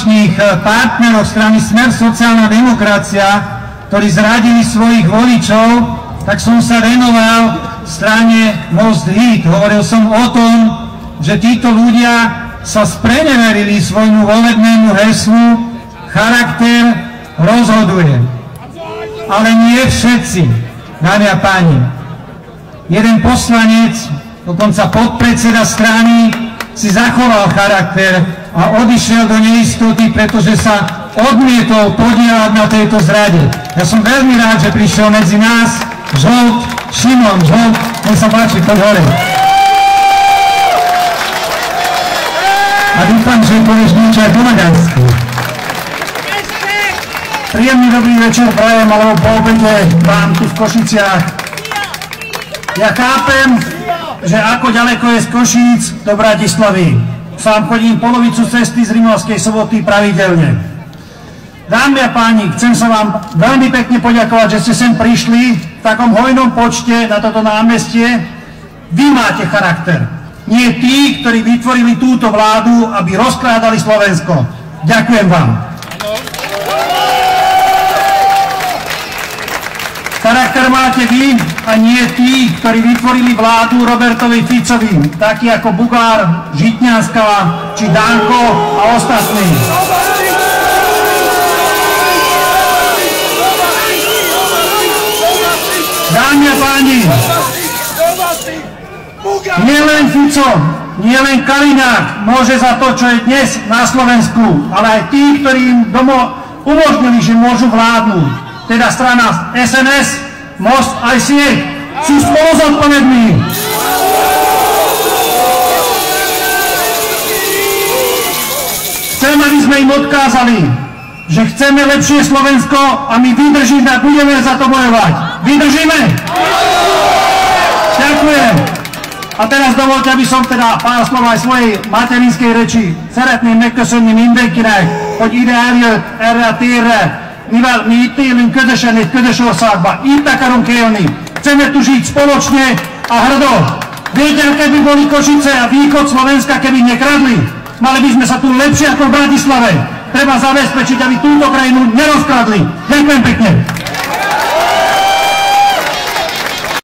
koaličných partnerov strany Smer sociálna demokracia, ktorí zradili svojich voličov, tak som sa venoval strane Most Hit. Hovoril som o tom, že títo ľudia sa spreneverili svojmu volebnému heslu charakter rozhoduje. Ale nie všetci, dámy a páni. Jeden poslanec, dokonca podpredseda strany, si zachoval charakter a odišiel do neistoty, pretože sa odmietol podieľať na tejto zrade. Ja som veľmi rád, že prišiel medzi nás Žolt, Šimon Žolt, nech sa páči, poď hore. A dúfam, že povieš niečo aj po maďarsku. Príjemný dobrý večer prajem, alebo po obede vám tu v Košiciach. Ja chápem, že ako ďaleko je z Košíc do Bratislavy. Sám chodím polovicu cesty z Rimavskej Soboty pravidelne. Dámy a páni, chcem sa vám veľmi pekne poďakovať, že ste sem prišli v takom hojnom počte na toto námestie. Vy máte charakter. Nie tí, ktorí vytvorili túto vládu, aby rozkrádali Slovensko. Ďakujem vám. Charakter máte vy a nie tí, ktorí vytvorili vládu Robertovi Ficovi, takí ako Bugár, Žitňanská či Danko a ostatní. Dámy a páni, nielen Fico, nielen Kaliňák môže za to, čo je dnes na Slovensku, ale aj tí, ktorí im umožnili, že môžu vládnuť. Teda strana SNS, Most aj Sieť sú spoluzodpovední. Chcem, aby sme im odkázali, že chceme lepšie Slovensko a my vydržíme a budeme za to bojovať. Vydržíme? Ďakujem. A teraz dovolte, aby som teda pár slov aj svojej materinskej reči. Szeretném megköszönni mindenkinek, hogy ide eljött erre a térre, mivel mi itt élünk közösen egy közös országban. Itt akarunk élni. Chceme tu žiť spoločne a hrdo. Viete, keby boli Košice a východ Slovenska, keby nekradli, mali by sme sa tu lepšie ako v Bratislave. Treba zabezpečiť, aby túto krajinu nerozkradli. Ďakujem pekne.